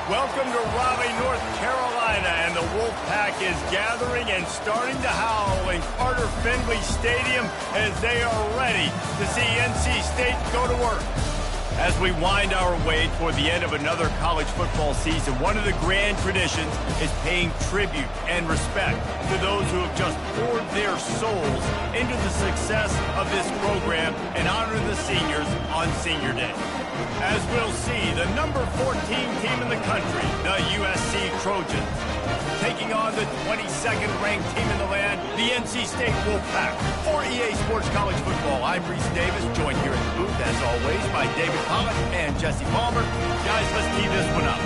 Welcome to Raleigh, North Carolina, and the Wolfpack is gathering and starting to howl in Carter Finley Stadium as they are ready to see NC State go to work. As we wind our way toward the end of another college football season, one of the grand traditions is paying tribute and respect to those who have just poured their souls into the success of this program and honor the seniors on Senior Day. As we'll see, the number 14 team in the country, the USC Trojans, taking on the 22nd ranked team in the land, the NC State Wolfpack. For EA Sports College Football, I'm Reese Davis, joined here in the booth, as always, by David Pollock and Jesse Palmer. Guys, let's tee this one up.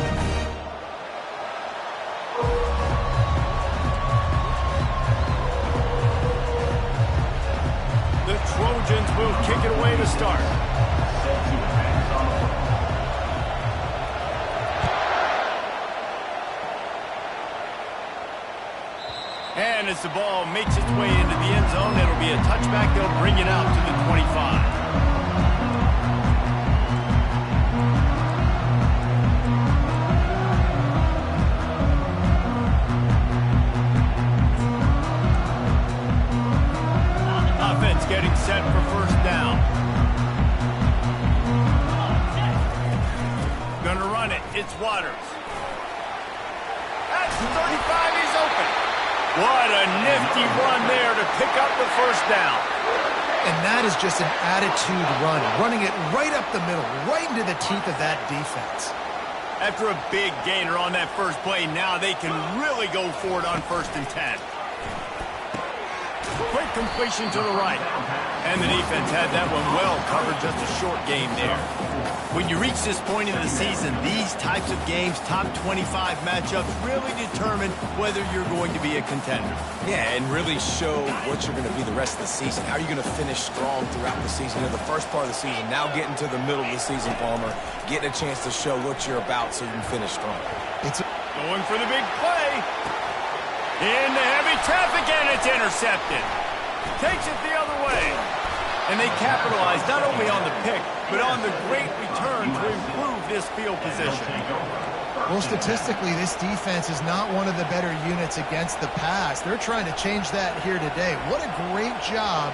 The Trojans will kick it away to start. And as the ball makes its way into the end zone, it'll be a touchback. They'll bring it out to the 25. Offense getting set for first down. Gonna run it. It's Waters. That's 35. He's open. What a nifty run there to pick up the first down. And that is just an attitude run, running it right up the middle, right into the teeth of that defense. After a big gainer on that first play, now they can really go for it on 1st and 10. Quick completion to the right. And the defense had that one well covered, just a short game there. When you reach this point in the season, these types of games, top 25 matchups, really determine whether you're going to be a contender. Yeah, and really show what you're going to be the rest of the season. How are you going to finish strong throughout the season? You know, the first part of the season, now getting to the middle of the season, Palmer, getting a chance to show what you're about so you can finish strong. Going for the big play. Into heavy traffic, and it's intercepted. Takes it the other way. And they capitalize not only on the pick, but on the great return to improve this field position. Well, statistically, this defense is not one of the better units against the pass. They're trying to change that here today. What a great job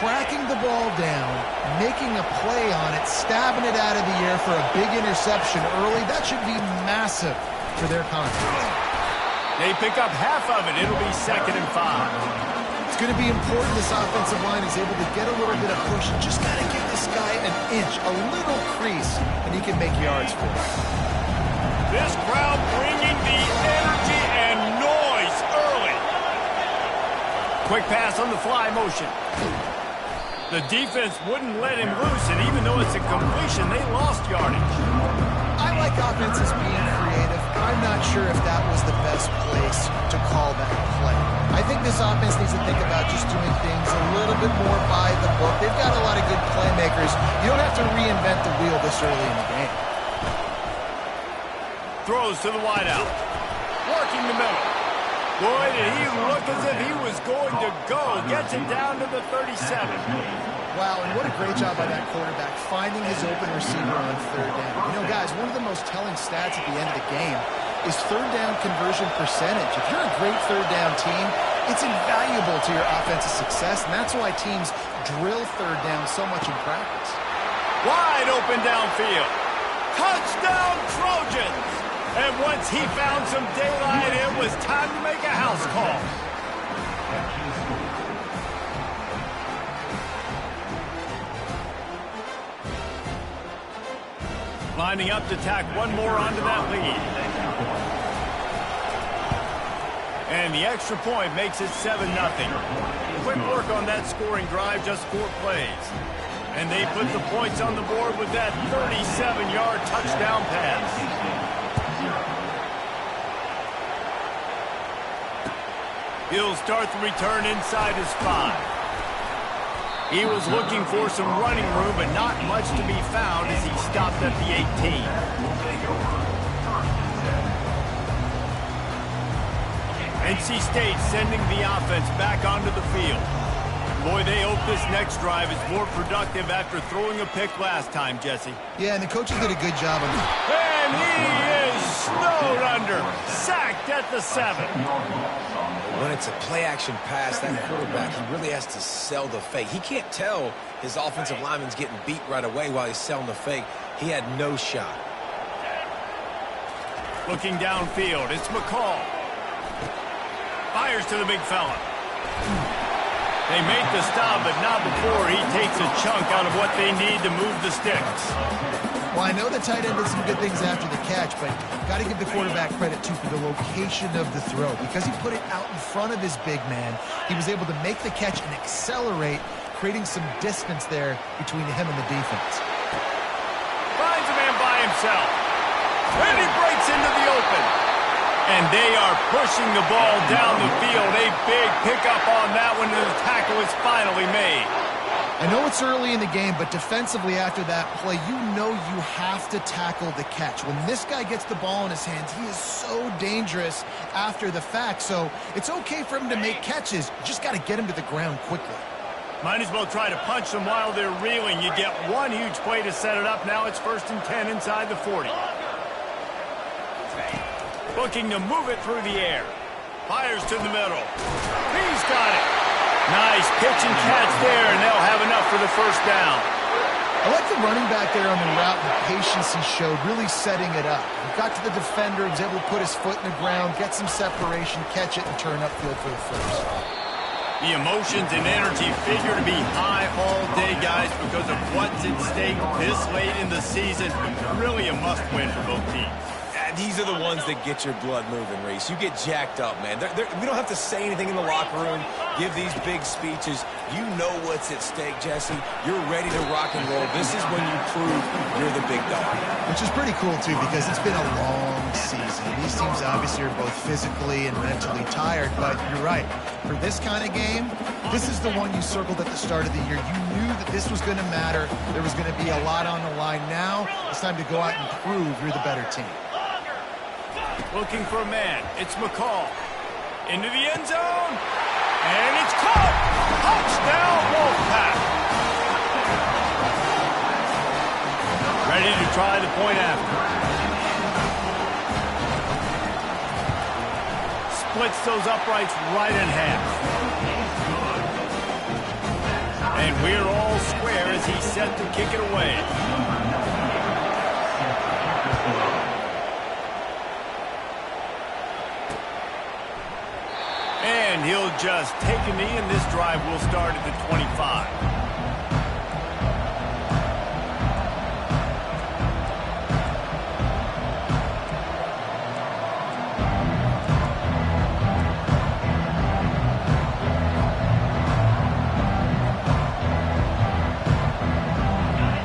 tracking the ball down, making a play on it, stabbing it out of the air for a big interception early. That should be massive for their confidence. They pick up half of it. It'll be 2nd and 5. It's going to be important this offensive line is able to get a little bit of push and just got to give this guy an inch, a little crease, and he can make yards for it. This crowd bringing the energy and noise early. Quick pass on the fly motion. The defense wouldn't let him loose, and even though it's a completion, they lost yardage. I like offenses being creative. I'm not sure if that was the best place to call that play. I think this offense needs to think about just doing things a little bit more by the book. They've got a lot of good playmakers. You don't have to reinvent the wheel this early in the game. Throws to the wideout. Working the middle. Boy, did he look as if he was going to go. Gets it down to the 37. Wow, and what a great job by that quarterback, finding his open receiver on 3rd down. You know, guys, one of the most telling stats at the end of the game is 3rd down conversion percentage. If you're a great 3rd down team, it's invaluable to your offensive success, and that's why teams drill 3rd down so much in practice. Wide open downfield. Touchdown Trojans! And once he found some daylight, it was time to make a house call. Lining up to tack one more onto that lead. And the extra point makes it 7-0. Quick work on that scoring drive, just 4 plays. And they put the points on the board with that 37-yard touchdown pass. He'll start the return inside his 5. He was looking for some running room, but not much to be found as he stopped at the 18. NC State sending the offense back onto the field. Boy, they hope this next drive is more productive after throwing a pick last time, Jesse. Yeah, and the coaches did a good job of it. And And he is snowed under. Sacked at the 7. When it's a play-action pass, that quarterback, he really has to sell the fake. He can't tell his offensive lineman's getting beat right away while he's selling the fake. He had no shot. Looking downfield, it's McCall. Fires to the big fella. They make the stop, but not before he takes a chunk out of what they need to move the sticks. Well, I know the tight end did some good things after the catch, but got to give the quarterback credit, too, for the location of the throw. Because he put it out in front of his big man, he was able to make the catch and accelerate, creating some distance there between him and the defense. Finds a man by himself. And he breaks into the open. And they are pushing the ball down the field. A big pickup on that one, and the tackle is finally made. I know it's early in the game, but defensively after that play, you know you have to tackle the catch. When this guy gets the ball in his hands, he is so dangerous after the fact. So it's okay for him to make catches. You just got to get him to the ground quickly. Might as well try to punch them while they're reeling. You get one huge play to set it up. Now it's 1st and 10 inside the 40. Looking to move it through the air. Fires to the middle. He's got it. Nice pitch and catch there, and they'll have enough for the 1st down. I like the running back there on the route and the patience he showed, really setting it up. He got to the defender, was able to put his foot in the ground, get some separation, catch it, and turn upfield for the 1st. The emotions and energy figure to be high all day, guys, because of what's at stake this late in the season. Really a must-win for both teams. These are the ones that get your blood moving, Reese. You get jacked up, man. We don't have to say anything in the locker room, give these big speeches. You know what's at stake, Jesse. You're ready to rock and roll. This is when you prove you're the big dog. Which is pretty cool, too, because it's been a long season. These teams obviously are both physically and mentally tired, but you're right. For this kind of game, this is the one you circled at the start of the year. You knew that this was going to matter. There was going to be a lot on the line. Now it's time to go out and prove you're the better team. Looking for a man. It's McCall. Into the end zone. And it's caught. Touchdown, Wolfpack. Ready to try the point after. Splits those uprights right in half. And we're all square as he's set to kick it away. And he'll just take a knee, and this drive will start at the 25.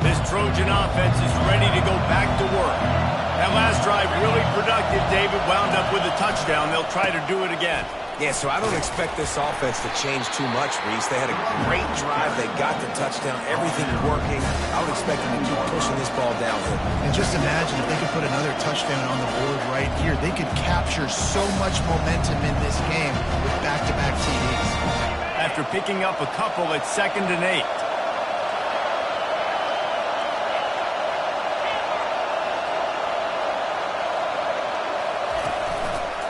This Trojan offense is ready to go back to work. That last drive really productive. David wound up with a touchdown. They'll try to do it again. Yeah, so I don't expect this offense to change too much, Reese. They had a great drive. They got the touchdown. Everything working. I would expect them to keep pushing this ball downhill. And just imagine if they could put another touchdown on the board right here. They could capture so much momentum in this game with back-to-back TDs. After picking up a couple, it's 2nd and 8.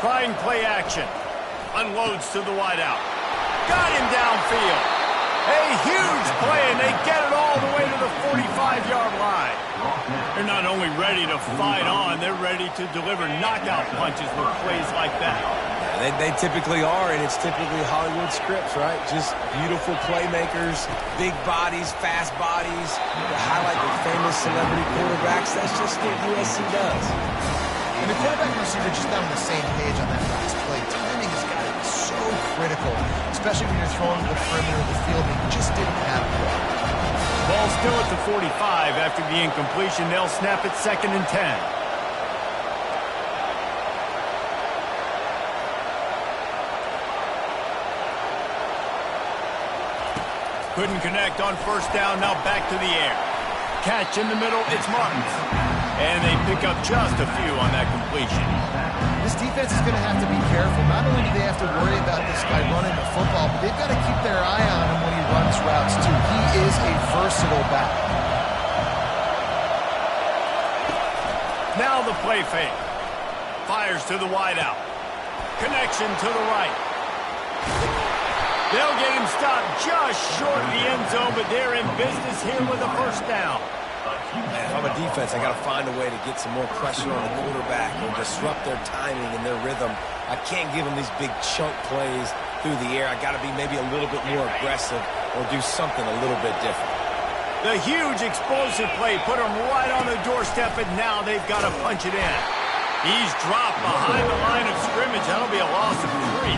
Trying play action. Unloads to the wideout. Got him downfield. A huge play, and they get it all the way to the 45-yard line. They're not only ready to fight on, they're ready to deliver knockout punches with plays like that. They typically are, and it's typically Hollywood scripts, right? Just beautiful playmakers, big bodies, fast bodies, to highlight the famous celebrity quarterbacks. That's just what USC does. And the quarterback and receiver just got on the same page on that last play. Timing has got to be so critical, especially when you're throwing to the perimeter of the field, and you just didn't have it. Ball still at the 45 after the incompletion. They'll snap it 2nd and 10. Couldn't connect on 1st down. Now back to the air. Catch in the middle. It's Martins. And they pick up just a few on that completion. This defense is going to have to be careful. Not only do they have to worry about this guy running the football, but they've got to keep their eye on him when he runs routes, too. He is a versatile back. Now the play fake. Fires to the wideout. Connection to the right. They'll get him stopped just short of the end zone, but they're in business here with a first down. Man, if I'm a defense, I got to find a way to get some more pressure on the quarterback and disrupt their timing and their rhythm. I can't give them these big chunk plays through the air. I got to be maybe a little bit more aggressive or do something a little bit different. The huge explosive play put him right on the doorstep, and now they've got to punch it in. He's dropped behind the line of scrimmage. That'll be a loss of 3.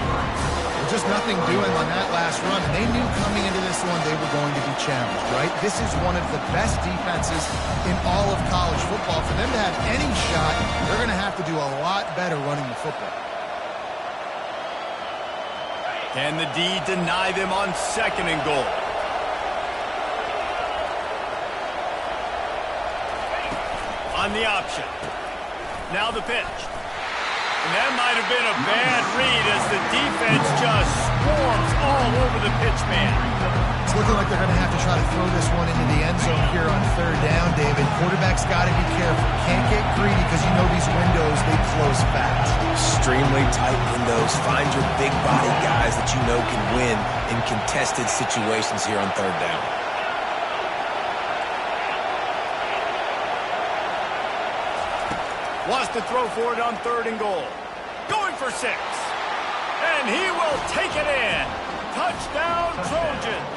Just nothing doing on that last run, and they knew coming into this one they were going to be challenged, right? This is one of the best defenses in all of college football. For them to have any shot, they're going to have to do a lot better running the football. Can the D deny them on 2nd and goal? On the option. Now the pitch. And that might have been a bad read as the defense just swarms all over the pitch man. It's looking like they're going to have to try to throw this one into the end zone here on 3rd down, David. Quarterback's got to be careful. Can't get greedy because you know these windows, they close fast. Extremely tight windows. Find your big body guys that you know can win in contested situations here on 3rd down. Wants to throw for it on 3rd and goal. Going for 6. And he will take it in. Touchdown, Trojans.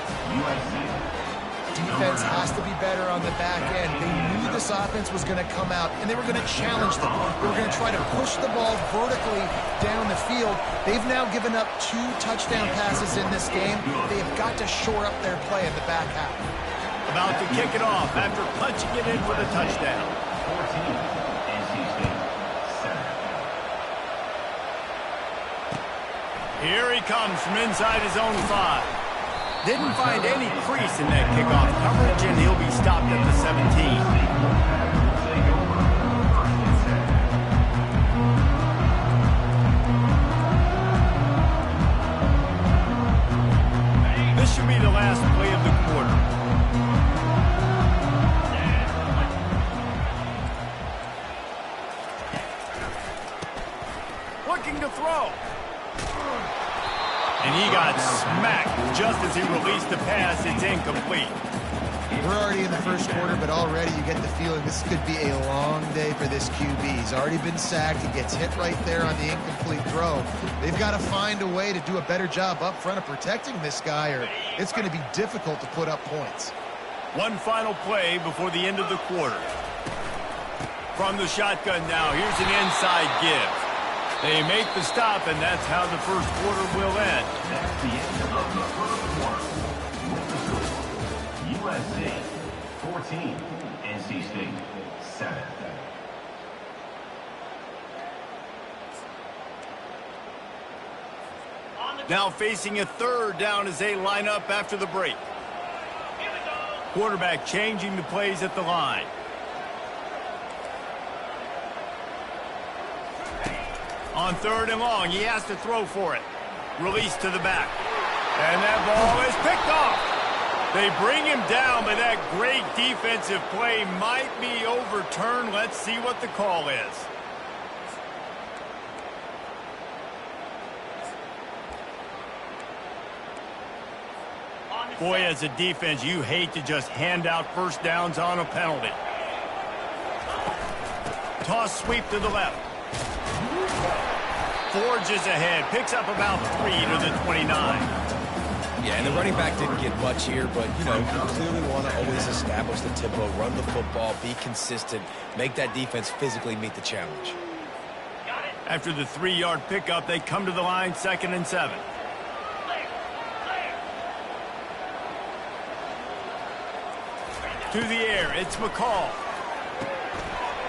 Defense has to be better on the back end. They knew this offense was going to come out, and they were going to challenge them. They were going to try to push the ball vertically down the field. They've now given up 2 touchdown passes in this game. They have got to shore up their play in the back half. About to kick it off after punching it in for the touchdown. 14. Here he comes from inside his own 5. Didn't find any crease in that kickoff coverage, and he'll be stopped at the 17. This should be the last play of the quarter. Looking to throw. And he got smacked just as he released the pass. It's incomplete. We're already in the first quarter, but already you get the feeling this could be a long day for this QB. He's already been sacked. He gets hit right there on the incomplete throw. They've got to find a way to do a better job up front of protecting this guy, or it's going to be difficult to put up points. One final play before the end of the quarter. From the shotgun now, here's an inside give. They make the stop, and that's how the first quarter will end. That's the end of the first quarter. USC 14, NC State 7. Now facing a 3rd down as they line up after the break. Quarterback changing the plays at the line. On 3rd and long, he has to throw for it. Release to the back. And that ball is picked off. They bring him down, but that great defensive play might be overturned. Let's see what the call is. Boy, as a defense, you hate to just hand out first downs on a penalty. Toss sweep to the left. Forges ahead, picks up about 3 to the 29. Yeah, and the running back didn't get much here, but, you know, you clearly want to always establish the tempo, run the football, be consistent, make that defense physically meet the challenge. After the 3-yard pickup, they come to the line, 2nd and 7. To the air, it's McCall.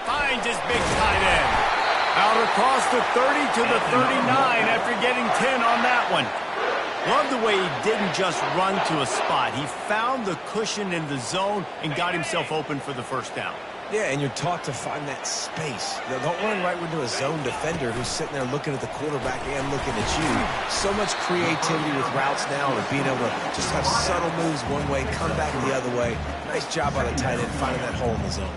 Finds his big tight end. Out across the 30 to the 39 after getting 10 on that one. Love the way he didn't just run to a spot. He found the cushion in the zone and got himself open for the first down. Yeah, and you're taught to find that space. Don't run right into a zone defender who's sitting there looking at the quarterback and looking at you. So much creativity with routes now and being able to just have subtle moves one way, come back the other way. Nice job by the tight end finding that hole in the zone.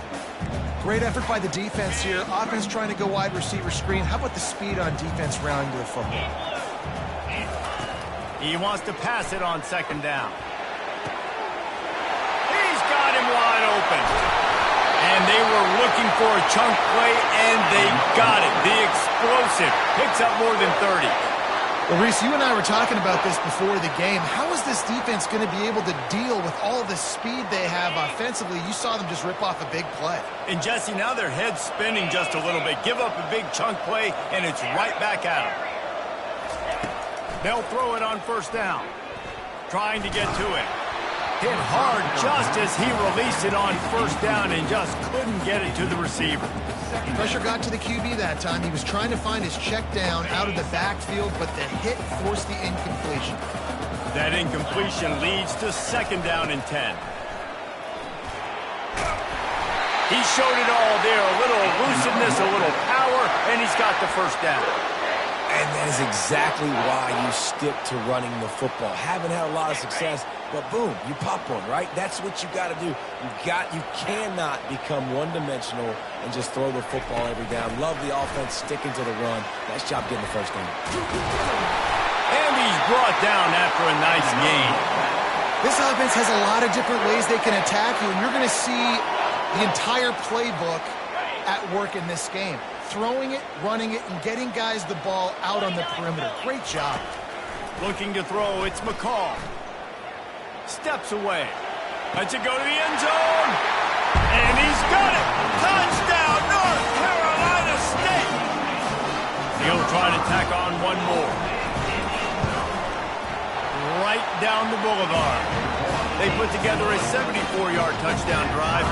Great effort by the defense here. Offense trying to go wide receiver screen. How about the speed on defense rounding to the football? He wants to pass it on second down. He's got him wide open. And they were looking for a chunk play, and they got it. The explosive picks up more than 30. Well, Reese, you and I were talking about this before the game. How is this defense going to be able to deal with all the speed they have offensively? You saw them just rip off a big play. And, Jesse, now their head's spinning just a little bit. Give up a big chunk play, and it's right back at them. They'll throw it on first down. Trying to get to it. Hit hard just as he released it on first down and just couldn't get it to the receiver. Pressure got to the QB that time. He was trying to find his check down out of the backfield, but the hit forced the incompletion. That incompletion leads to second down and 10. He showed it all there. A little elusiveness, a little power, and he's got the first down. And that is exactly why you stick to running the football. Haven't had a lot of success, but boom, you pop one, right? That's what you got to do. You cannot become one-dimensional and just throw the football every down. Love the offense sticking to the run. Nice job getting the first down. And he's brought down after a nice gain. This offense has a lot of different ways they can attack you, and you're going to see the entire playbook at work in this game. Throwing it, running it, and getting guys the ball out on the perimeter. Great job. Looking to throw, it's McCall. Steps away. Lets it go to the end zone. And he's got it. Touchdown, North Carolina State. He'll try to tack on one more. Right down the boulevard. They put together a 74-yard touchdown drive.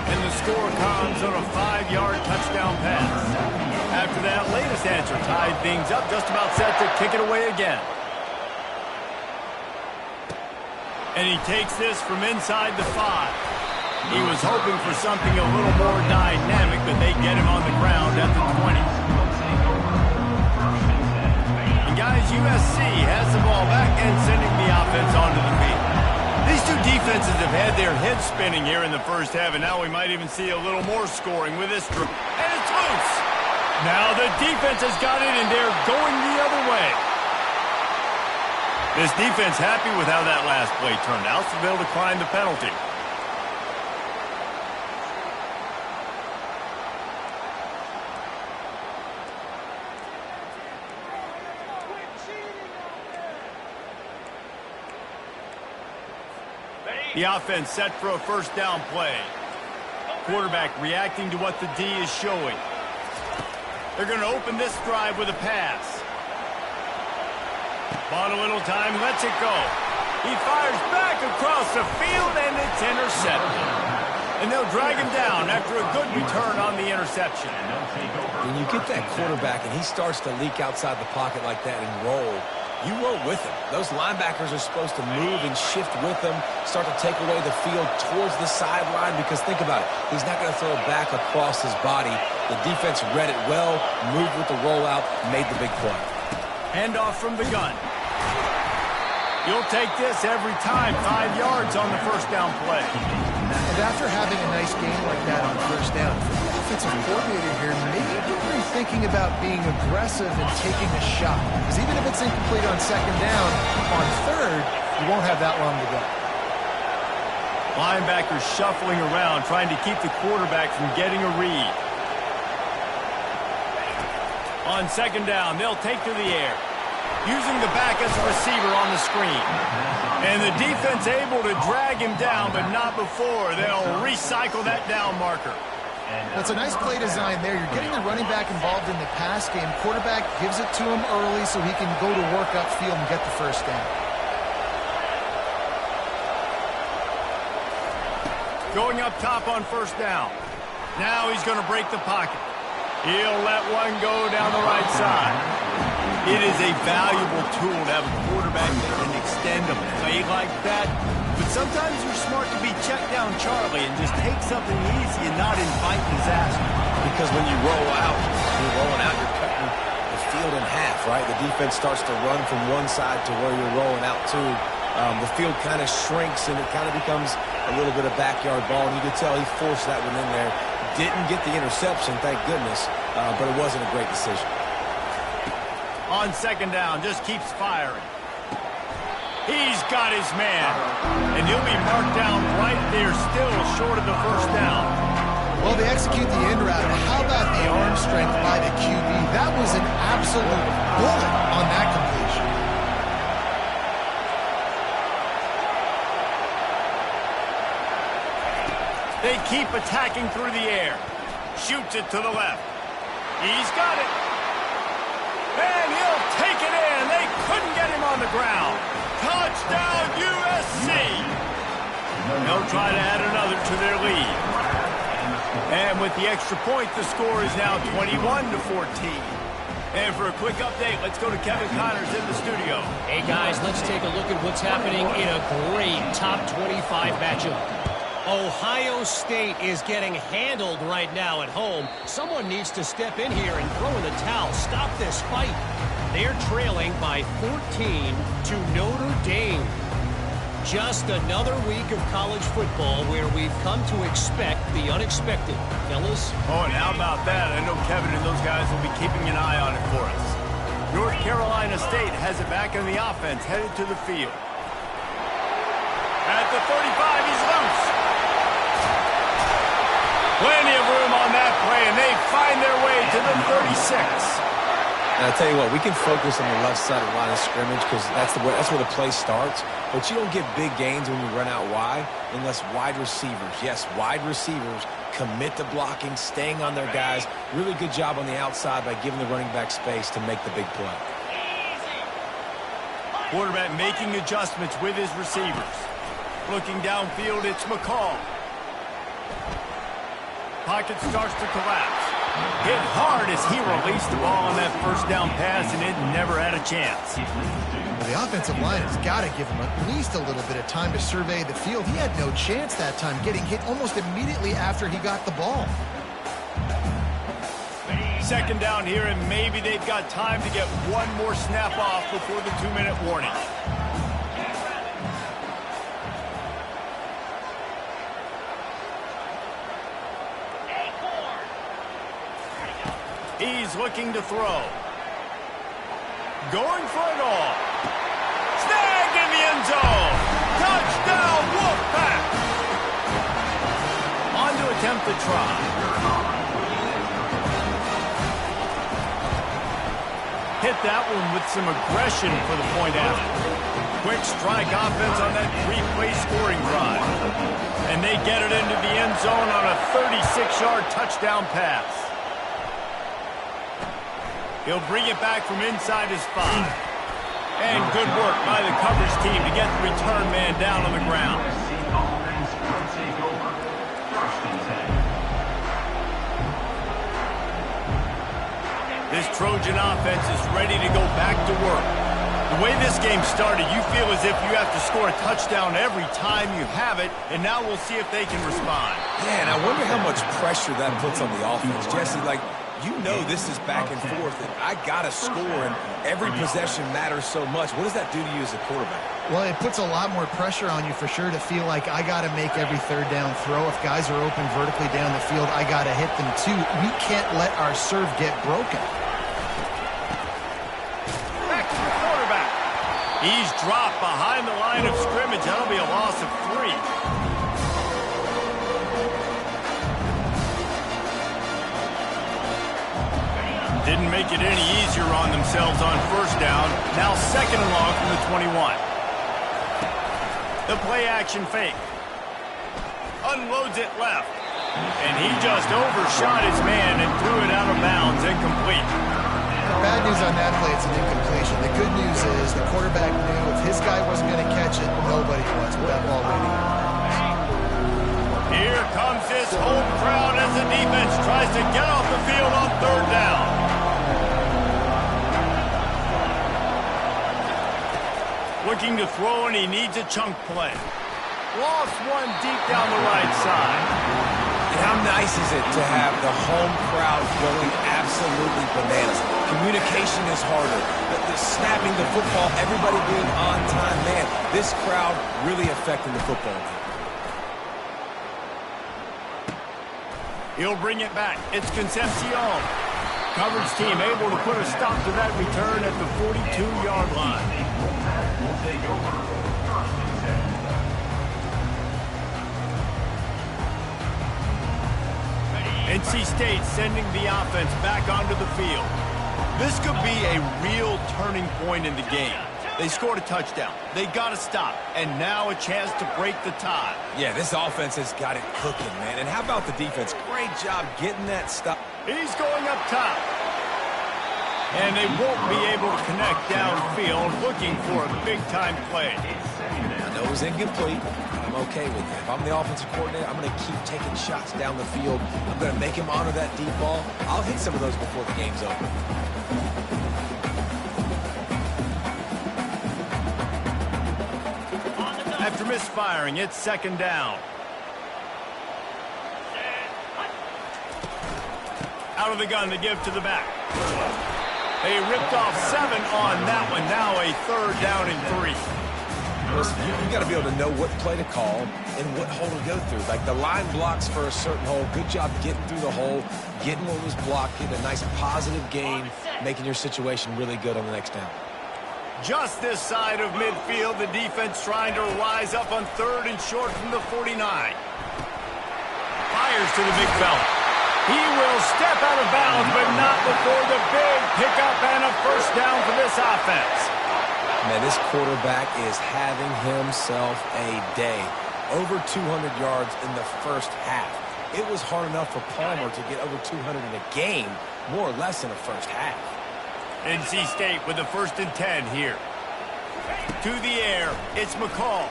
And the score comes on a 5-yard touchdown pass. After that latest answer tied things up, just about set to kick it away again. And he takes this from inside the 5. He was hoping for something a little more dynamic, but they get him on the ground at the 20. And guys, USC has the ball back and sending the offense onto the field. These two defenses have had their heads spinning here in the first half, and now we might even see a little more scoring with this. And it's loose. Now the defense has got it, and they're going the other way. This defense happy with how that last play turned out, so they'll decline the penalty. The offense set for a first down play. Quarterback reacting to what the D is showing. They're going to open this drive with a pass. Bought a little time, lets it go. He fires back across the field, and it's intercepted. And they'll drag him down after a good return on the interception. When you get that quarterback and he starts to leak outside the pocket like that and roll, you roll with him. Those linebackers are supposed to move and shift with him, start to take away the field towards the sideline, because think about it. He's not going to throw it back across his body. The defense read it well, moved with the rollout, made the big play. Handoff from the gun. You'll take this every time. 5 yards on the first down play. And after having a nice game like that on first down, the offensive coordinator here may be thinking about being aggressive and taking a shot. Because even if it's incomplete on second down, on third, you won't have that long to go. Linebackers shuffling around, trying to keep the quarterback from getting a read. On second down, they'll take to the air, using the back as a receiver on the screen. And the defense able to drag him down, but not before. They'll recycle that down marker. Well, it's a nice play design there. You're getting the running back involved in the pass game. Quarterback gives it to him early so he can go to work upfield and get the first down. Going up top on first down. Now he's going to break the pocket. He'll let one go down the right side. It is a valuable tool to have a quarterback that can extend a play like that. But sometimes you're smart to be check down Charlie and just take something easy and not invite disaster. Because when you roll out, you're rolling out, you're cutting the field in half, right? The defense starts to run from one side to where you're rolling out to. The field kind of shrinks, and it kind of becomes a little bit of backyard ball. And you can tell he forced that one in there. Didn't get the interception, thank goodness, but it wasn't a great decision. On second down, just keeps firing. He's got his man. And he'll be marked down right there, still short of the first down. Well, they execute the end route. How about the arm strength by the QB? That was an absolute bullet on that completion. They keep attacking through the air. Shoots it to the left. He's got it. And he'll take it in. They couldn't get him on the ground. Touchdown, USC. They'll try to add another to their lead. And with the extra point, the score is now 21-14. And for a quick update, let's go to Kevin Connors in the studio. Hey, guys, let's take a look at what's happening in a great top 25 matchup. Ohio State is getting handled right now at home. Someone needs to step in here and throw in the towel. Stop this fight. They're trailing by 14 to Notre Dame. Just another week of college football where we've come to expect the unexpected. Fellas? Oh, and how about that? I know Kevin and those guys will be keeping an eye on it for us. North Carolina State has it back in the offense, headed to the field. At the 35, he's loose. Plenty of room on that play, and they find their way to the 36. And I'll tell you what, we can focus on the left side of the line of scrimmage because that's where the play starts. But you don't get big gains when you run out wide unless wide receivers, yes, wide receivers, commit to blocking, staying on their guys. Really good job on the outside by giving the running back space to make the big play. Quarterback making adjustments with his receivers. Looking downfield, it's McCall. Pocket starts to collapse. Hit hard as he released the ball on that first down pass, and it never had a chance. Well, the offensive line has got to give him at least a little bit of time to survey the field. He had no chance that time, getting hit almost immediately after he got the ball. Second down here, and maybe they've got time to get one more snap off before the 2-minute warning. He's looking to throw. Going for it all. Snagged in the end zone. Touchdown, Wolfpack. On to attempt the try. Hit that one with some aggression for the point after. Quick strike offense on that 3-play scoring drive. And they get it into the end zone on a 36-yard touchdown pass. He'll bring it back from inside his 5. And good work by the coverage team to get the return man down on the ground. This Trojan offense is ready to go back to work. The way this game started, you feel as if you have to score a touchdown every time you have it, and now we'll see if they can respond. Yeah, and I wonder how much pressure that puts on the offense. Jesse, you know this is back and forth, and I got to score, and every possession matters so much. What does that do to you as a quarterback? Well, it puts a lot more pressure on you for sure to feel like I got to make every third down throw. If guys are open vertically down the field, I got to hit them too. We can't let our serve get broken. Back to the quarterback. He's dropped behind the line of scrimmage. That'll be a loss of 3. Didn't make it any easier on themselves on first down. Now second and long from the 21. The play action fake. Unloads it left. And he just overshot his man and threw it out of bounds, incomplete. Bad news on that play, it's an incompletion. The good news is the quarterback knew if his guy wasn't going to catch it, nobody was with that ball waiting in bounds. Here comes his home crowd as the defense tries to get off the field on third down. Looking to throw, and he needs a chunk play. Lost one deep down the right side. And how nice is it to have the home crowd going absolutely bananas? Communication is harder. The snapping the football, everybody being on time. Man, this crowd really affecting the football game. He'll bring it back. It's Concepcion. Coverage team able to put a stop to that return at the 42-yard line. Will take over. First and 10. NC State sending the offense back onto the field. This could be a real turning point in the game. They scored a touchdown. They got to stop. And now a chance to break the tie. Yeah, this offense has got it cooking, man. And how about the defense? Great job getting that stop. He's going up top. And they won't be able to connect downfield, looking for a big-time play. I know it was incomplete, but I'm okay with it. If I'm the offensive coordinator, I'm going to keep taking shots down the field. I'm going to make him honor that deep ball. I'll hit some of those before the game's over. After misfiring, it's second down. Out of the gun to give to the back. They ripped off 7 on that one. Now a third down and 3. Listen, you got to be able to know what play to call and what hole to go through. Like the line blocks for a certain hole. Good job getting through the hole, getting what was blocked, getting a nice positive gain, making your situation really good on the next down. Just this side of midfield, the defense trying to rise up on third and short from the 49. Fires to the big fella. He will step out of bounds, but not before the big pickup and a first down for this offense. Man, this quarterback is having himself a day. Over 200 yards in the first half. It was hard enough for Palmer to get over 200 in a game, more or less in the first half. NC State with the first and 10 here. To the air, it's McCall.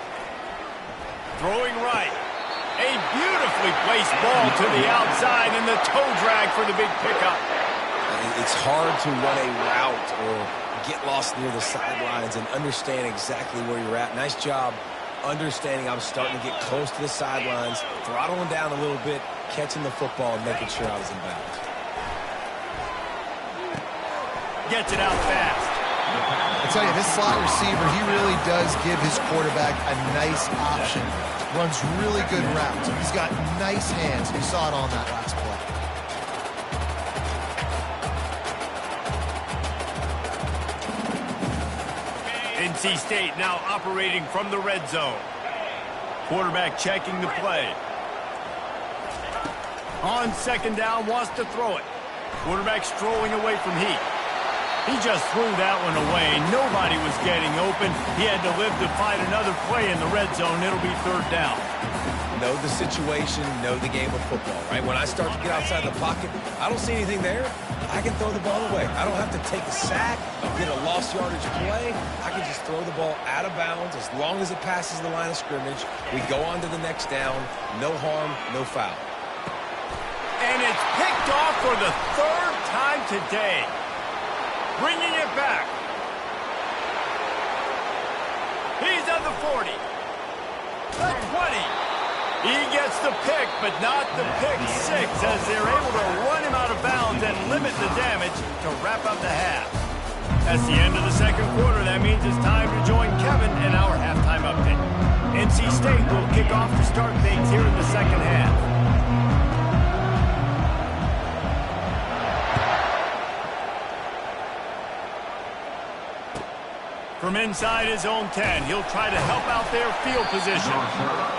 Throwing right. A beautifully placed ball to the outside and the toe drag for the big pickup. It's hard to run a route or get lost near the sidelines and understand exactly where you're at. Nice job understanding I'm starting to get close to the sidelines, throttling down a little bit, catching the football and making sure I was in bounds. Gets it out fast. I tell you, this slot receiver, he really does give his quarterback a nice option. Runs really good routes. He's got nice hands. We saw it on that last play. NC State now operating from the red zone. Quarterback checking the play. On second down, wants to throw it. Quarterback strolling away from heat. He just threw that one away. Nobody was getting open. He had to live to fight another play in the red zone. It'll be third down. Know the situation, know the game of football, right? When I start to get outside the pocket, I don't see anything there. I can throw the ball away. I don't have to take a sack, get a lost yardage play. I can just throw the ball out of bounds as long as it passes the line of scrimmage. We go on to the next down. No harm, no foul. And it's picked off for the third time today. Bringing it back. He's at the 40. The 20. He gets the pick, but not the pick 6 as they're able to run him out of bounds and limit the damage to wrap up the half. That's the end of the second quarter. That means it's time to join Kevin in our halftime update. NC State will kick off to start things here in the second half. From inside his own 10, he'll try to help out their field position.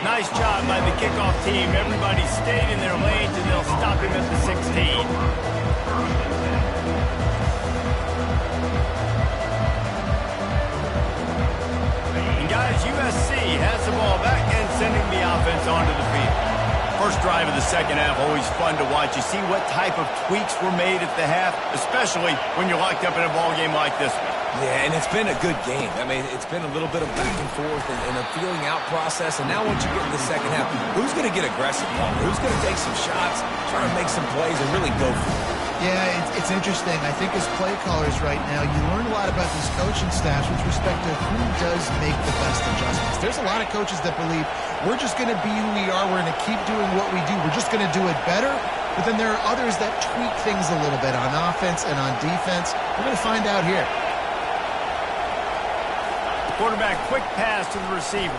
Nice job by the kickoff team. Everybody stayed in their lanes, and they'll stop him at the 16. And guys, USC has the ball back and sending the offense onto the field. First drive of the second half, always fun to watch. You see what type of tweaks were made at the half, especially when you're locked up in a ball game like this one. Yeah, and it's been a good game. I mean, it's been a little bit of back and forth and a feeling out process. And now once you get in the second half, who's going to get aggressive? Who's going to take some shots, try to make some plays, and really go for it? Yeah, it's interesting. I think as play callers right now, you learn a lot about these coaching staffs with respect to who does make the best adjustments. There's a lot of coaches that believe we're just going to be who we are. We're going to keep doing what we do. We're just going to do it better. But then there are others that tweak things a little bit on offense and on defense. We're going to find out here. Quarterback quick pass to the receiver.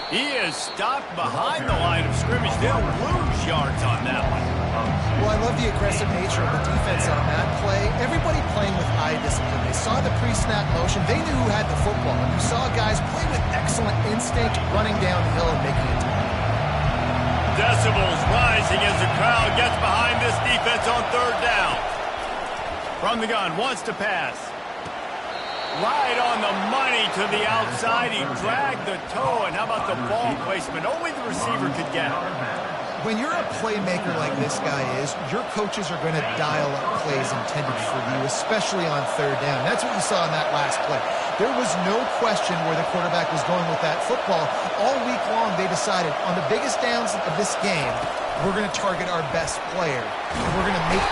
He is stopped behind the line of scrimmage. They'll lose yards on that one. Well, I love the aggressive nature of the defense on that play. Everybody playing with eye discipline. They saw the pre-snap motion. They knew who had the football. And you saw guys play with excellent instinct, running downhill and making a tackle. Decibels rising as the crowd gets behind this defense on third down. From the gun, wants to pass. Right on the money to the outside. He dragged the toe, and how about the ball placement? Only the receiver could get it. When you're a playmaker like this guy is, your coaches are going to dial up plays intended for you, especially on third down. That's what you saw in that last play. There was no question where the quarterback was going with that football. All week long, they decided on the biggest downs of this game, we're going to target our best player. And we're going to make...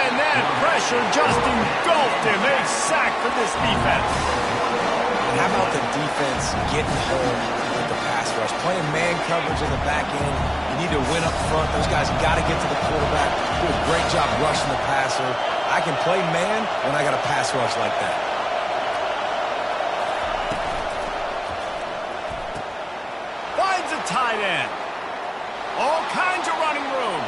And that pressure just engulfed him. A sack for this defense. And how about the defense getting home with the pass rush? Playing man coverage in the back end. You need to win up front. Those guys got to get to the quarterback. Do a great job rushing the passer. I can play man when I got a pass rush like that. Finds a tight end. All kinds of running room.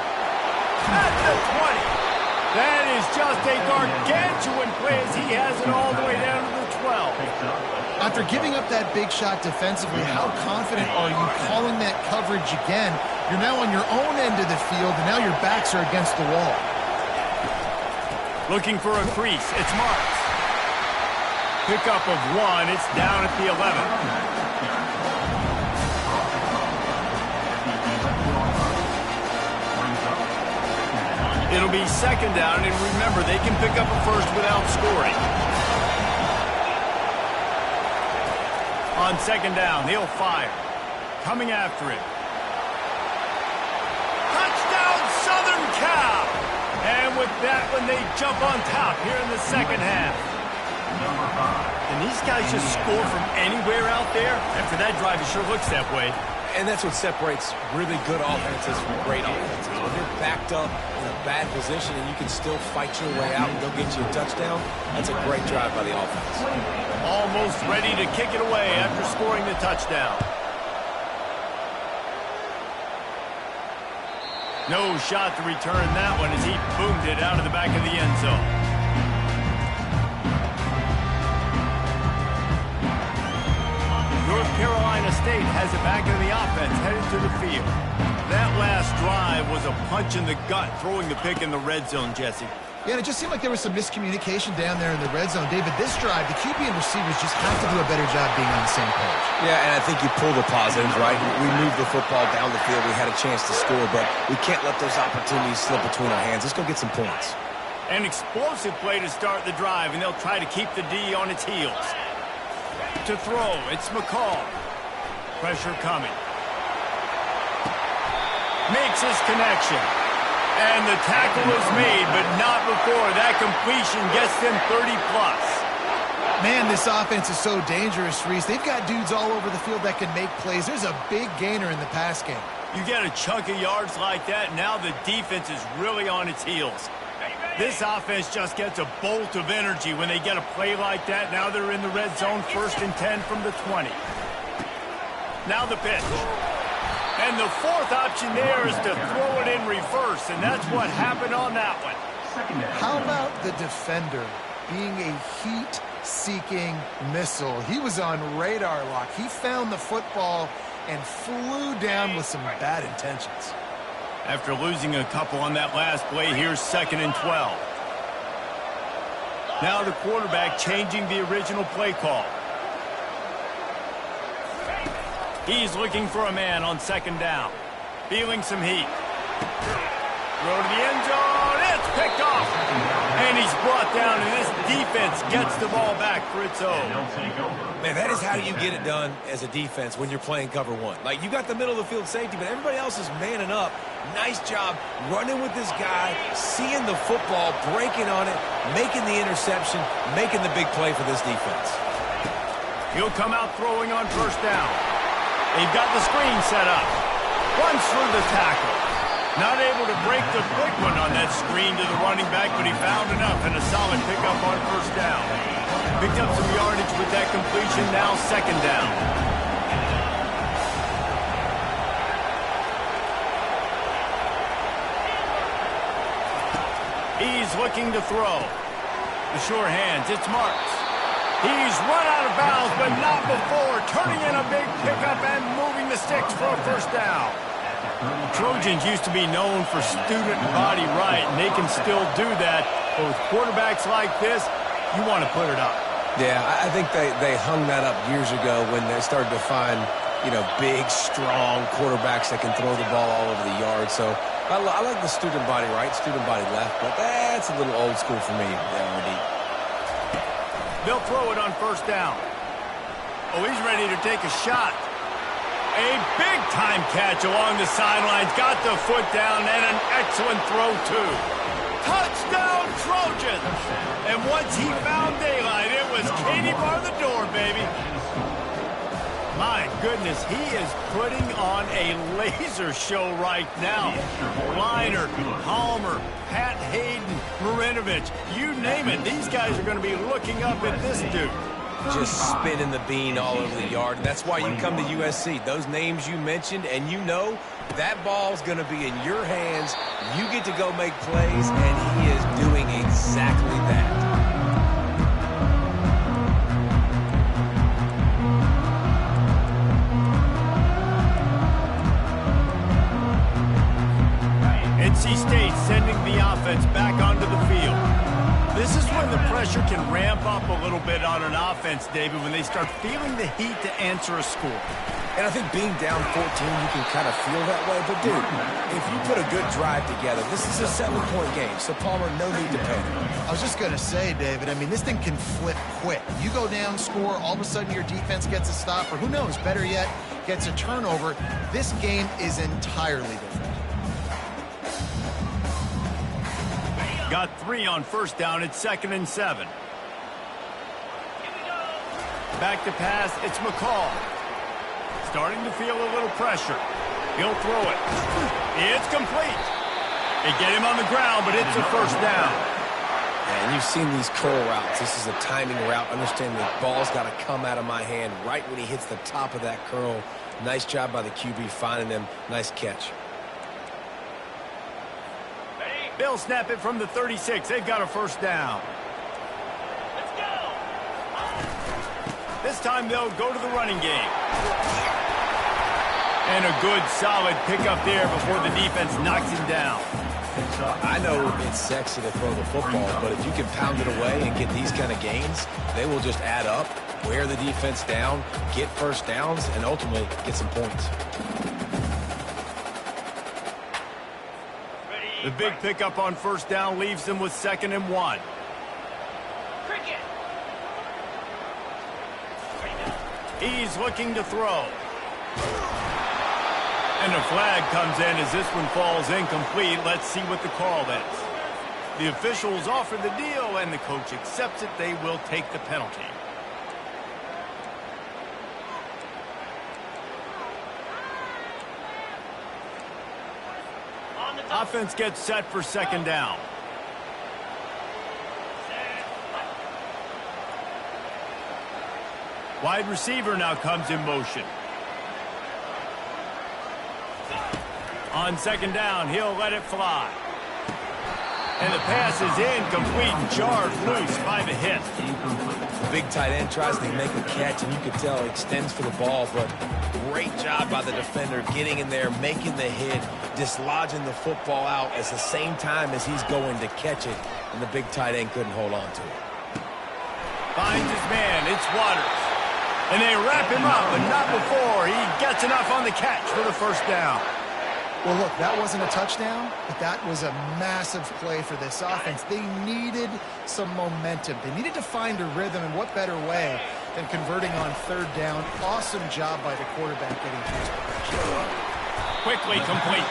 At the 20. That is just a gargantuan play as he has it all the way down to the 12. After giving up that big shot defensively, how confident are you calling that coverage again? You're now on your own end of the field, and now your backs are against the wall. Looking for a crease. It's Marks. Pickup of 1. It's down at the 11. It'll be second down, and remember, they can pick up a first without scoring. On second down, he'll fire. Coming after it. Touchdown, Southern Cal! And with that one, they jump on top here in the second half. And these guys just score from anywhere out there. After that drive, it sure looks that way. And that's what separates really good offenses from great offenses. When you're backed up in a bad position and you can still fight your way out and go get you a touchdown, that's a great drive by the offense. Almost ready to kick it away after scoring the touchdown. No shot to return that one as he boomed it out of the back of the end zone. North Carolina State has it back in the offense, headed to the field. That last drive was a punch in the gut, throwing the pick in the red zone, Jesse. Yeah, and it just seemed like there was some miscommunication down there in the red zone. David, this drive, the QB and receivers just have to do a better job being on the same page. Yeah, and I think you pull the positives, right? We moved the football down the field. We had a chance to score, but we can't let those opportunities slip between our hands. Let's go get some points. An explosive play to start the drive, and they'll try to keep the D on its heels. To throw, it's McCall. Pressure coming. Makes his connection. And the tackle is made, but not before that completion gets them 30-plus. Man, this offense is so dangerous, Reese. They've got dudes all over the field that can make plays. There's a big gainer in the pass game. You get a chunk of yards like that, now the defense is really on its heels. This offense just gets a bolt of energy when they get a play like that. Now they're in the red zone, 1st and 10 from the 20. Now the pitch. And the fourth option there is to throw it in reverse, and that's what happened on that one. How about the defender being a heat-seeking missile? He was on radar lock. He found the football and flew down with some bad intentions. After losing a couple on that last play, here's 2nd and 12. Now the quarterback changing the original play call. He's looking for a man on 2nd down. Feeling some heat. Throw to the end zone. It's picked off. And he's brought down, and this defense gets the ball back for its own. Man, that is how you get it done as a defense when you're playing cover one. Like, you got the middle of the field safety, but everybody else is manning up. Nice job running with this guy, seeing the football, breaking on it, making the interception, making the big play for this defense. He'll come out throwing on 1st down. They've got the screen set up. Runs through the tackle. Not able to break the quick one on that screen to the running back, but he found enough and a solid pickup on 1st down. Picked up some yardage with that completion, now 2nd down. He's looking to throw. The sure hands, it's Marks. He's run out of bounds, but not before turning in a big pickup and moving the sticks for a first down. Trojans used to be known for student body right, and they can still do that. But with quarterbacks like this, you want to put it up. Yeah, I think they hung that up years ago when they started to find, big, strong quarterbacks that can throw the ball all over the yard. So I like the student body right, student body left, but that's a little old school for me, RD. They'll throw it on first down. Oh, he's ready to take a shot. A big-time catch along the sidelines. Got the foot down and an excellent throw, too. Touchdown, Trojans! And once he found daylight, it was Katie bar the door, baby. My goodness, he is putting on a laser show right now. Liner, Palmer, Pat Hayden, Marinovich, you name it. These guys are going to be looking up at this dude. Just spinning the bean all over the yard. That's why you come to USC. Those names you mentioned, and you know that ball's going to be in your hands. You get to go make plays, and he is doing exactly that. NC State sending the offense back onto the field. This is when the pressure can ramp up a little bit on an offense, David, when they start feeling the heat to answer a score. And I think being down 14, you can kind of feel that way. But, dude, if you put a good drive together, this is a 7-point game. So, Palmer, no need to panic. I was just going to say, David, I mean, this thing can flip quick. You go down, score, all of a sudden your defense gets a stop, or who knows, better yet, gets a turnover. This game is entirely different. Got 3 on first down. It's 2nd and 7. Back to pass. It's McCall. Starting to feel a little pressure. He'll throw it. It's complete. They get him on the ground, but it's a first down. And you've seen these curl routes. This is a timing route. Understand the ball's got to come out of my hand right when he hits the top of that curl. Nice job by the QB finding him. Nice catch. They'll snap it from the 36. They've got a first down. Let's go. This time they'll go to the running game. And a good, solid pickup there before the defense knocks him down. I know it's sexy to throw the football, but if you can pound it away and get these kind of gains, they will just add up, wear the defense down, get first downs, and ultimately get some points. The big pickup on first down leaves them with 2nd and 1. He's looking to throw. And a flag comes in as this one falls incomplete. Let's see what the call is. The officials offer the deal, and the coach accepts it. They will take the penalty. Offense gets set for 2nd down. Wide receiver now comes in motion. On 2nd down, he'll let it fly. And the pass is incomplete and jarred loose by the hit. The big tight end tries to make a catch, and you could tell he extends for the ball, but great job by the defender getting in there, making the hit, dislodging the football out at the same time as he's going to catch it, and the big tight end couldn't hold on to it. Finds his man. It's Waters. And they wrap him up, but not before he gets enough on the catch for the first down. Well, look, that wasn't a touchdown, but that was a massive play for this offense. They needed some momentum. They needed to find a rhythm, and what better way than converting on 3rd down. Awesome job by the quarterback getting to his progression. Quickly complete.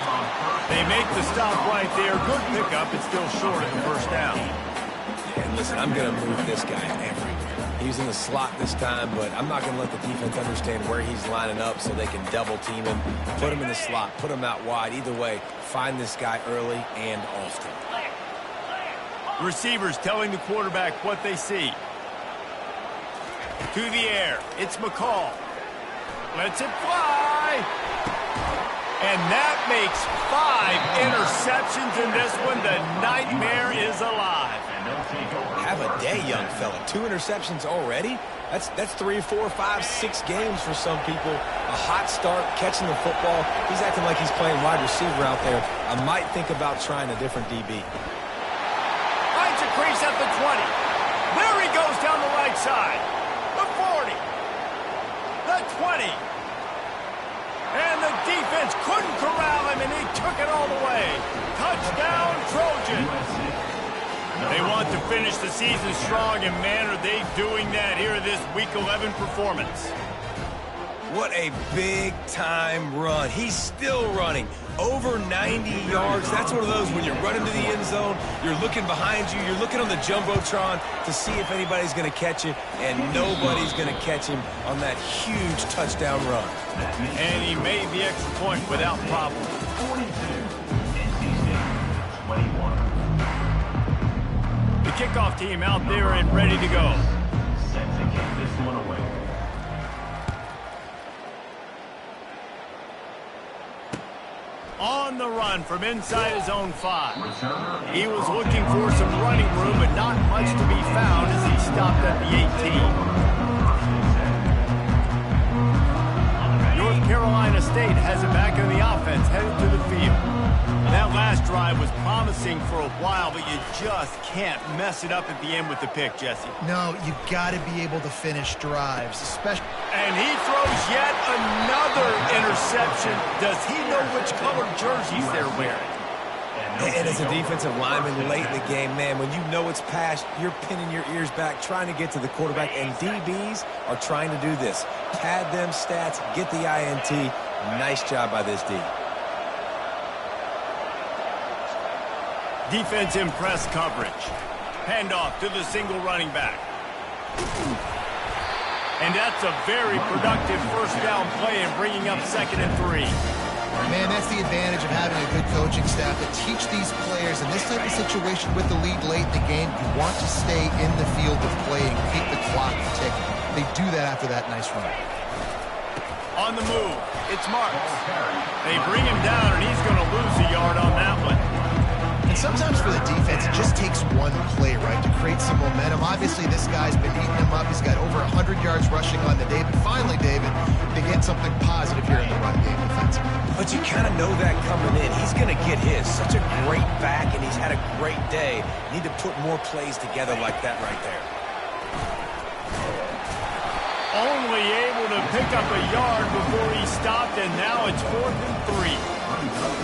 They make the stop right there. Good pickup. It's still short of the first down. And listen, I'm going to move this guy everywhere. He's in the slot this time, but I'm not going to let the defense understand where he's lining up so they can double team him, put him in the slot, put him out wide. Either way, find this guy early and often. Receivers telling the quarterback what they see. To the air. It's McCall. Lets it fly. And that makes 5 interceptions in this one. The nightmare is alive. Have a day, young fella. 2 interceptions already? That's 3, 4, 5, 6 games for some people. A hot start, catching the football. He's acting like he's playing wide receiver out there. I might think about trying a different DB. Finds a crease at the 20. There he goes down the right side. The 40. The 20. And the defense couldn't corral him, and he took it all the way. Touchdown, Trojan. They want to finish the season strong, and man, are they doing that here in this Week 11 performance. What a big-time run. He's still running. Over 90 yards. That's one of those when you're running to the end zone, you're looking behind you, you're looking on the Jumbotron to see if anybody's going to catch you, and nobody's going to catch him on that huge touchdown run. And he made the extra point without problem. 42, NC State, 21. The kickoff team out there and ready to go. Set to kick this one away. On the run from inside his own 5. He was looking for some running room, but not much to be found as he stopped at the 18. North Carolina State has it back in the offense, headed to the field. That last drive was promising for a while, but you just can't mess it up at the end with the pick, Jesse. No, you've got to be able to finish drives, especially. And he throws yet another interception. Does he know which color jerseys they're wearing? And as a defensive lineman late in the game, man, when you know it's past, you're pinning your ears back, trying to get to the quarterback, and DBs are trying to do this. Pad them stats, get the INT. Nice job by this D. Defense in press coverage. Handoff to the single running back. And that's a very productive first down play and bringing up 2nd and 3. Man, that's the advantage of having a good coaching staff to teach these players in this type of situation with the lead late in the game. You want to stay in the field of play and keep the clock ticking. They do that after that nice run. On the move, it's Marks. They bring him down, and he's going to lose a yard on that one. And sometimes for the defense, it just takes one play, right, to create some momentum. Obviously, this guy's been eating him up. He's got over 100 yards rushing on the day. But finally, David, they get something positive here in the run game defensively. But you kind of know that coming in. He's going to get his. Such a great back, and he's had a great day. Need to put more plays together like that right there. Only able to pick up a yard before he stopped, and now it's 4th and 3.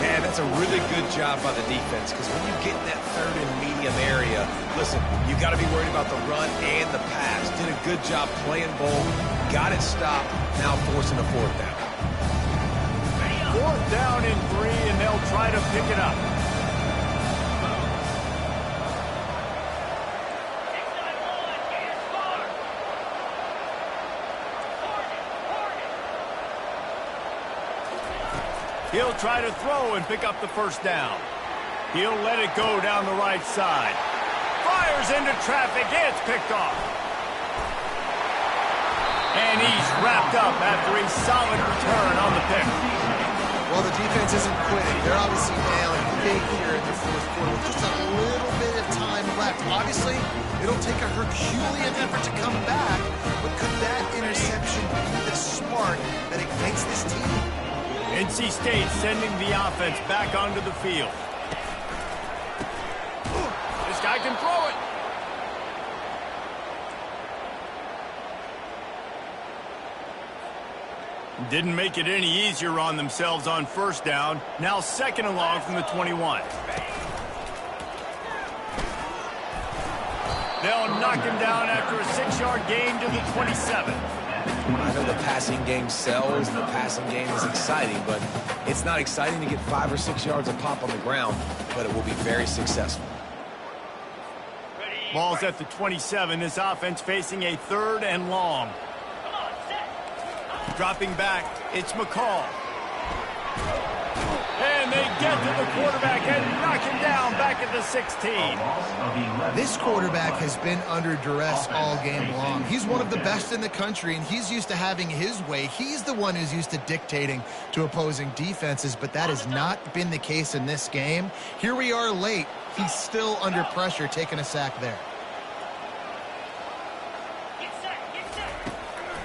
Man, that's a really good job by the defense, because when you get in that 3rd and medium area, listen, you got to be worried about the run and the pass. Did a good job playing both, got it stopped, now forcing a 4th down. 4th down and 3, and they'll try to pick it up. He'll try to throw and pick up the first down. He'll let it go down the right side. Fires into traffic. It's picked off. And he's wrapped up after a solid return on the pick. Well, the defense isn't quitting. They're obviously nailing big here in the 4th quarter with just a little bit of time left. Obviously, it'll take a Herculean effort to come back, but could that interception be the spark that ignites this team? NC State sending the offense back onto the field. This guy can throw it. Didn't make it any easier on themselves on first down. Now 2nd and long from the 21. They'll knock him down after a 6-yard gain to the 27. I know the passing game sells, the passing game is exciting, but it's not exciting to get 5 or 6 yards of pop on the ground, but it will be very successful. Ball's at the 27. This offense facing a 3rd and long. Dropping back, it's McCall. And they get to the quarterback and knock him down back at the 16. This quarterback has been under duress all game long. He's one of the best in the country, and he's used to having his way. He's the one who's used to dictating to opposing defenses, but that has not been the case in this game. Here we are late. He's still under pressure, taking a sack there.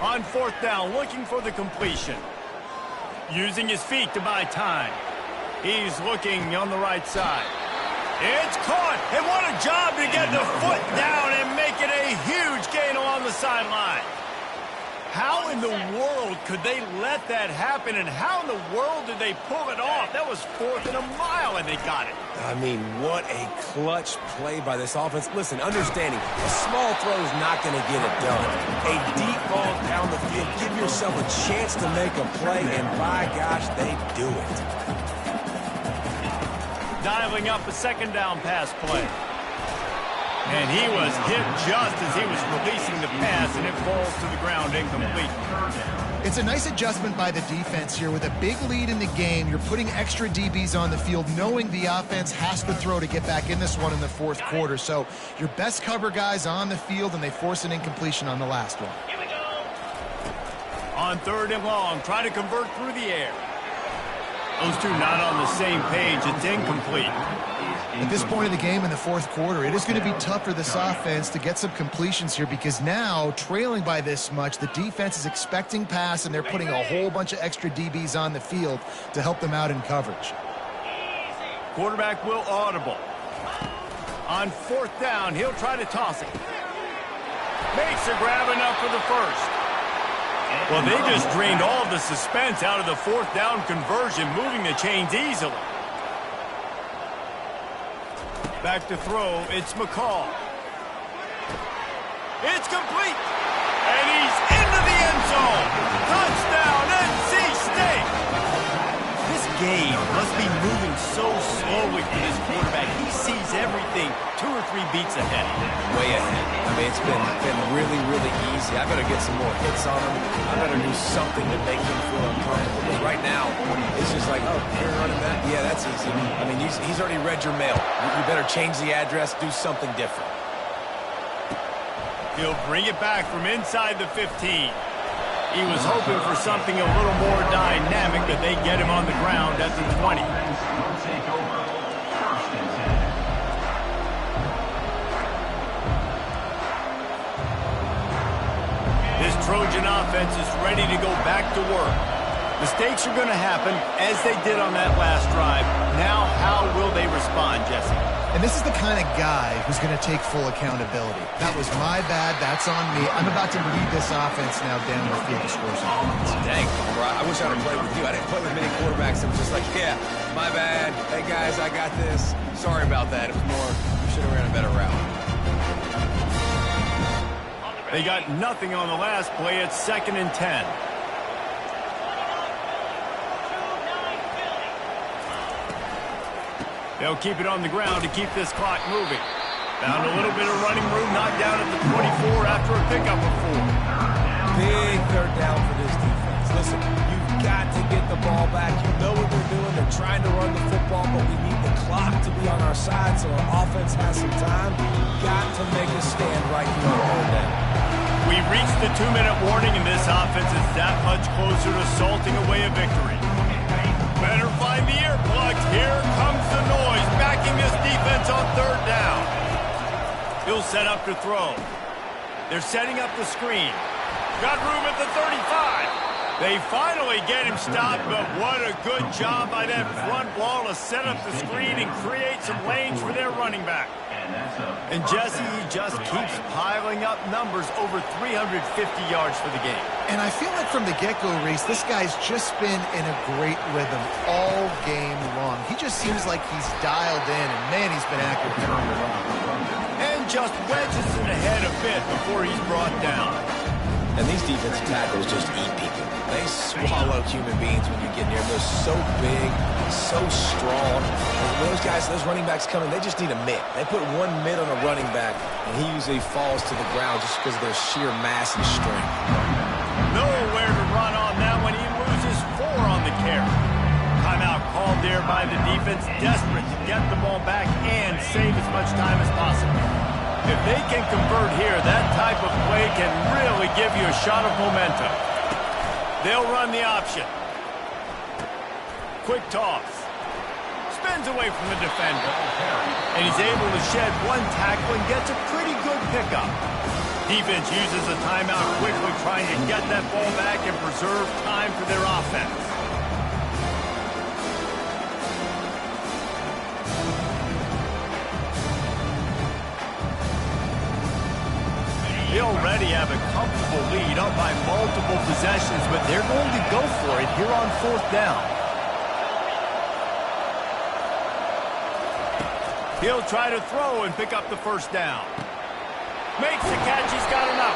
On fourth down, looking for the completion. Using his feet to buy time. He's looking on the right side. It's caught, and what a job to get the foot down and make it a huge gain along the sideline. How in the world could they let that happen, and how in the world did they pull it off? That was 4th and a mile, and they got it. I mean, what a clutch play by this offense. Listen, understanding, a small throw is not going to get it done. A deep ball down the field, give yourself a chance to make a play, and by gosh, they do it. Dialing up a second down pass play. And he was hit just as he was releasing the pass, and it falls to the ground incomplete. It's a nice adjustment by the defense here. With a big lead in the game, you're putting extra DBs on the field, knowing the offense has to throw to get back in this one in the fourth quarter. So your best cover guys on the field, and they force an incompletion on the last one. Here we go. On 3rd and long, try to convert through the air. Those two not on the same page. It's incomplete. At this point in the game in the fourth quarter, it is going to be tough for this offense to get some completions here, because now, trailing by this much, the defense is expecting pass, and they're putting a whole bunch of extra DBs on the field to help them out in coverage. Quarterback will audible. On 4th down, he'll try to toss it. Makes a grab enough for the first. Well, they just drained all of the suspense out of the 4th down conversion, moving the chains easily. Back to throw, it's McCall. It's complete. And he's into the end zone. Touchdown, NC State. This game must be moving so slowly for this quarterback. He sees everything 2 or 3 beats ahead. Way ahead. I mean, it's been really, really easy. I better get some more hits on him. I better do something to make him feel uncomfortable. Because right now, it's just like, oh, you're running that? Yeah, that's easy. I mean, he's already read your mail. You better change the address, do something different. He'll bring it back from inside the 15. He was hoping for something a little more dynamic, but they get him on the ground at the 20. This Trojan offense is ready to go back to work. Mistakes are going to happen, as they did on that last drive. Now, how will they respond, Jesse? And this is the kind of guy who's going to take full accountability. That was my bad. That's on me. I'm about to lead this offense now down the field to score some points. Dang, bro, I wish I'd have played with you. I didn't play with many quarterbacks that was just like, yeah, my bad. Hey, guys, I got this. Sorry about that. It was more, you should have ran a better route. They got nothing on the last play. It's 2nd and 10. They'll keep it on the ground to keep this clock moving. Found a little bit of running room, knocked down at the 24 after a pickup of 4. Big 3rd down for this defense. Listen, you've got to get the ball back. You know what they're doing. They're trying to run the football, but we need the clock to be on our side so our offense has some time. Got to make a stand right here on 3rd down. We reached the 2-minute warning, and this offense is that much closer to salting away a victory. Better find the earplugs. Here comes the noise, backing this defense on 3rd down. He'll set up to throw. They're setting up the screen. Got room at the 35. They finally get him stopped, but what a good job by that front wall to set up the screen and create some lanes for their running back. And Jesse, he just keeps piling up numbers, over 350 yards for the game. And I feel like from the get-go, Reese, this guy's just been in a great rhythm all game long. He just seems like he's dialed in, and man, he's been accurate turning the rock. And just wedges it ahead a bit before he's brought down. And these defensive tackles just eat people. They swallow human beings when you get near them. They're so big, so strong. And when those guys, those running backs come in, they just need a mitt. They put one mitt on a running back, and he usually falls to the ground just because of their sheer mass and strength. Nowhere to run on that when he loses 4 on the carry. Timeout called there there by the defense, desperate to get the ball back and save as much time as possible. If they can convert here, that type of play can really give you a shot of momentum. They'll run the option. Quick toss. Spins away from the defender. And he's able to shed one tackle and gets a pretty good pickup. Defense uses a timeout quickly, trying to get that ball back and preserve time for their offense. They already have a comfortable lead, up by multiple possessions, but they're going to go for it here on 4th down. He'll try to throw and pick up the first down. Makes the catch, he's got enough.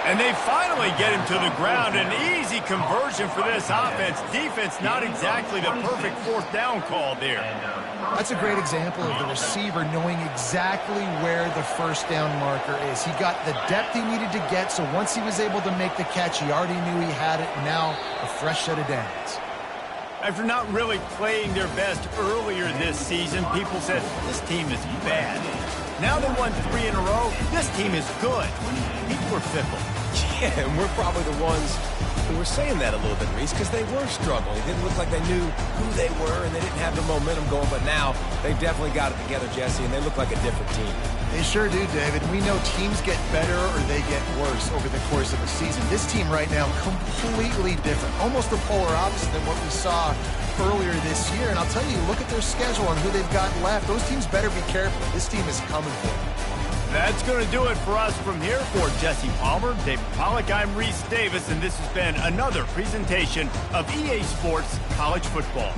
And they finally get him to the ground. An easy conversion for this offense. Defense, not exactly the perfect 4th down call there. That's a great example of the receiver knowing exactly where the first down marker is. He got the depth he needed to get, so once he was able to make the catch, he already knew he had it. Now, a fresh set of downs. After not really playing their best earlier this season, people said, this team is bad. Now they won 3 in a row. This team is good. People are fickle. Yeah, and we're probably the ones who were saying that a little bit, Reese, because they were struggling. It didn't look like they knew who they were, and they didn't have the momentum going. But now they've definitely got it together, Jesse, and they look like a different team. They sure do, David. We know teams get better or they get worse over the course of a season. This team right now, completely different. Almost the polar opposite than what we saw earlier this year. And I'll tell you, look at their schedule and who they've got left. Those teams better be careful. This team is coming for them. That's going to do it for us from here. For Jesse Palmer, David Pollack, I'm Reese Davis, and this has been another presentation of EA Sports College Football.